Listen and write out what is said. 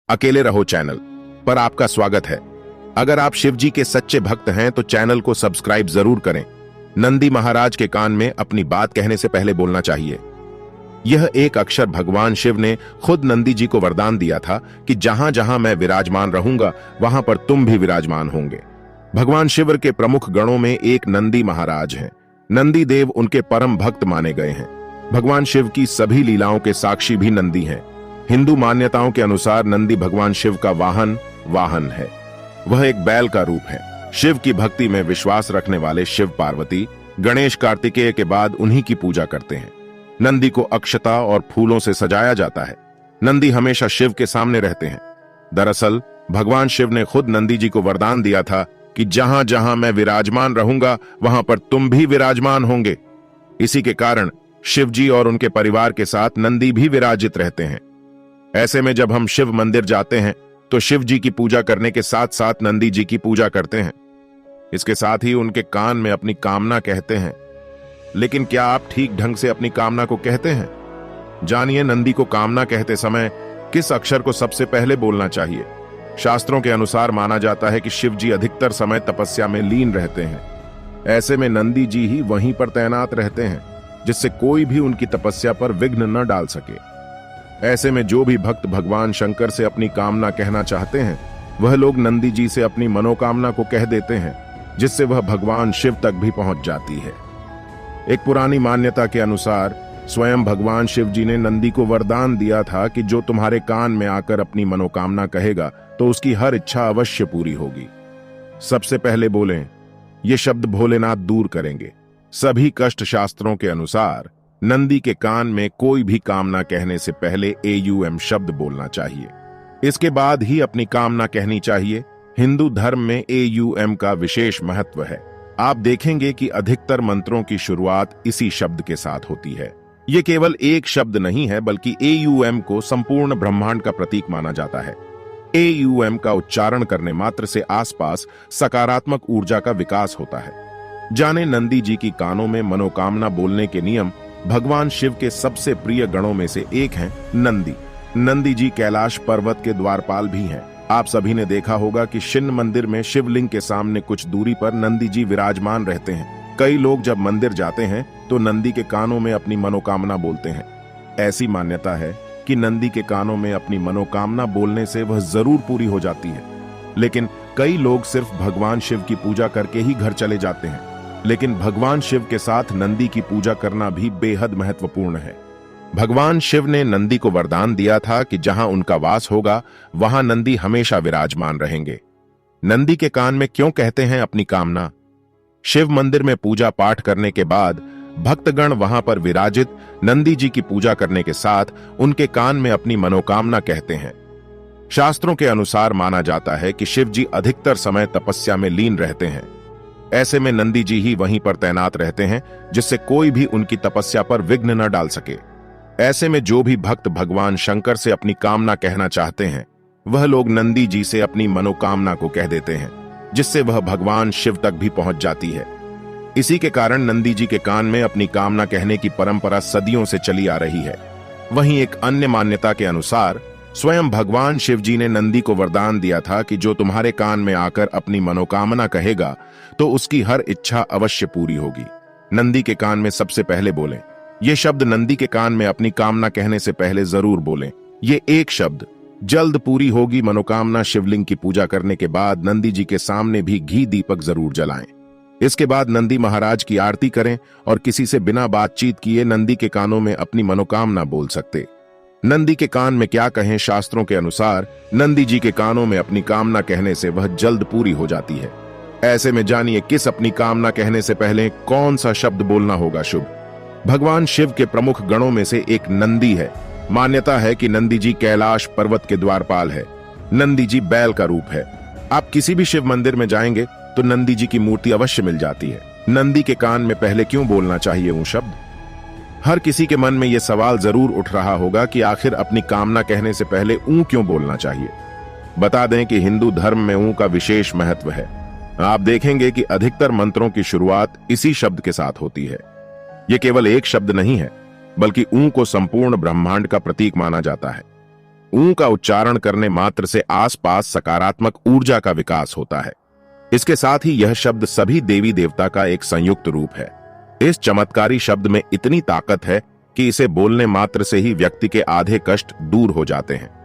अकेले रहो चैनल पर आपका स्वागत है। अगर आप शिव जी के सच्चे भक्त हैं तो चैनल को सब्सक्राइब जरूर करें। नंदी महाराज के कान में अपनी बात कहने से पहले बोलना चाहिए। यह एक अक्षर भगवान शिव ने खुद नंदी जी को वरदान दिया था कि जहां जहां मैं विराजमान रहूंगा वहां पर तुम भी विराजमान होंगे। भगवान शिव के प्रमुख गणों में एक नंदी महाराज हैं। नंदी देव उनके परम भक्त माने गए हैं। भगवान शिव की सभी लीलाओं के साक्षी भी नंदी हैं। हिंदू मान्यताओं के अनुसार नंदी भगवान शिव का वाहन है। वह एक बैल का रूप है। शिव की भक्ति में विश्वास रखने वाले शिव पार्वती, गणेश, कार्तिकेय के बाद उन्हीं की पूजा करते हैं। नंदी को अक्षता और फूलों से सजाया जाता है। नंदी हमेशा शिव के सामने रहते हैं। दरअसल भगवान शिव ने खुद नंदी जी को वरदान दिया था कि जहां जहां मैं विराजमान रहूंगा वहां पर तुम भी विराजमान होंगे। इसी के कारण शिव जी और उनके परिवार के साथ नंदी भी विराजित रहते हैं। ऐसे में जब हम शिव मंदिर जाते हैं तो शिव जी की पूजा करने के साथ साथ नंदी जी की पूजा करते हैं। इसके साथ ही उनके कान में अपनी कामना कहते हैं। लेकिन क्या आप ठीक ढंग से अपनी कामना को कहते हैं? जानिए नंदी को कामना कहते समय किस अक्षर को सबसे पहले बोलना चाहिए। शास्त्रों के अनुसार माना जाता है कि शिव जी अधिकतर समय तपस्या में लीन रहते हैं। ऐसे में नंदी जी ही वहीं पर तैनात रहते हैं जिससे कोई भी उनकी तपस्या पर विघ्न न डाल सके। ऐसे में जो भी भक्त भगवान शंकर से अपनी कामना कहना चाहते हैं वह लोग नंदी जी से अपनी मनोकामना को कह देते हैं, जिससे वह भगवान शिव तक भी पहुंच जाती है। एक पुरानी मान्यता के अनुसार स्वयं भगवान शिव जी ने नंदी को वरदान दिया था कि जो तुम्हारे कान में आकर अपनी मनोकामना कहेगा तो उसकी हर इच्छा अवश्य पूरी होगी। सबसे पहले बोलें, ये शब्द भोलेनाथ दूर करेंगे। सभी कष्ट शास्त्रों के अनुसार नंदी के कान में कोई भी कामना कहने से पहले AUM शब्द बोलना चाहिए। इसके बाद ही अपनी कामना कहनी चाहिए। हिंदू धर्म में AUM का विशेष महत्व है। आप देखेंगे कि अधिकतर मंत्रों की शुरुआत इसी शब्द के साथ होती है। यह केवल एक शब्द नहीं है बल्कि AUM को संपूर्ण ब्रह्मांड का प्रतीक माना जाता है। AUM का उच्चारण करने मात्र से आसपास सकारात्मक ऊर्जा का विकास होता है। जाने नंदी जी की कानों में मनोकामना बोलने के नियम। भगवान शिव के सबसे प्रिय गणों में से एक हैं नंदी। नंदी जी कैलाश पर्वत के द्वारपाल भी हैं। आप सभी ने देखा होगा कि शिव मंदिर में शिवलिंग के सामने कुछ दूरी पर नंदी जी विराजमान रहते हैं। कई लोग जब मंदिर जाते हैं तो नंदी के कानों में अपनी मनोकामना बोलते हैं। ऐसी मान्यता है कि नंदी के कानों में अपनी मनोकामना बोलने से वह जरूर पूरी हो जाती है। लेकिन कई लोग सिर्फ भगवान शिव की पूजा करके ही घर चले जाते हैं। लेकिन भगवान शिव के साथ नंदी की पूजा करना भी बेहद महत्वपूर्ण है। भगवान शिव ने नंदी को वरदान दिया था कि जहां उनका वास होगा वहां नंदी हमेशा विराजमान रहेंगे। नंदी के कान में क्यों कहते हैं अपनी कामना? शिव मंदिर में पूजा पाठ करने के बाद भक्तगण वहां पर विराजित नंदी जी की पूजा करने के साथ उनके कान में अपनी मनोकामना कहते हैं। शास्त्रों के अनुसार माना जाता है कि शिव जी अधिकतर समय तपस्या में लीन रहते हैं। ऐसे में नंदी जी ही वहीं पर तैनात रहते हैं जिससे कोई भी उनकी तपस्या पर विघ्न न डाल सके। ऐसे में जो भी भक्त भगवान शंकर से अपनी कामना कहना चाहते हैं वह लोग नंदी जी से अपनी मनोकामना को कह देते हैं, जिससे वह भगवान शिव तक भी पहुंच जाती है। इसी के कारण नंदी जी के कान में अपनी कामना कहने की परंपरा सदियों से चली आ रही है। वहीं एक अन्य मान्यता के अनुसार स्वयं भगवान शिव जी ने नंदी को वरदान दिया था कि जो तुम्हारे कान में आकर अपनी मनोकामना कहेगा तो उसकी हर इच्छा अवश्य पूरी होगी। नंदी के कान में सबसे पहले बोलें। ये शब्द नंदी के कान में अपनी कामना कहने से पहले जरूर बोलें। ये एक शब्द जल्द पूरी होगी मनोकामना। शिवलिंग की पूजा करने के बाद नंदी जी के सामने भी घी दीपक जरूर जलाएं। इसके बाद नंदी महाराज की आरती करें और किसी से बिना बातचीत किए नंदी के कानों में अपनी मनोकामना बोल सकते। नंदी के कान में क्या कहें? शास्त्रों के अनुसार नंदी जी के कानों में अपनी कामना कहने से वह जल्द पूरी हो जाती है। ऐसे में जानिए किस अपनी कामना कहने से पहले कौन सा शब्द बोलना होगा शुभ। भगवान शिव के प्रमुख गणों में से एक नंदी है। मान्यता है कि नंदी जी कैलाश पर्वत के द्वारपाल है। नंदी जी बैल का रूप है। आप किसी भी शिव मंदिर में जाएंगे तो नंदी जी की मूर्ति अवश्य मिल जाती है। नंदी के कान में पहले क्यों बोलना चाहिए वो शब्द? हर किसी के मन में यह सवाल जरूर उठ रहा होगा कि आखिर अपनी कामना कहने से पहले ऊ क्यों बोलना चाहिए। बता दें कि हिंदू धर्म में ऊ का विशेष महत्व है। आप देखेंगे कि अधिकतर मंत्रों की शुरुआत इसी शब्द के साथ होती है। यह केवल एक शब्द नहीं है बल्कि ऊ को संपूर्ण ब्रह्मांड का प्रतीक माना जाता है। ऊ का उच्चारण करने मात्र से आसपास सकारात्मक ऊर्जा का विकास होता है। इसके साथ ही यह शब्द सभी देवी देवता का एक संयुक्त रूप है। इस चमत्कारी शब्द में इतनी ताकत है कि इसे बोलने मात्र से ही व्यक्ति के आधे कष्ट दूर हो जाते हैं।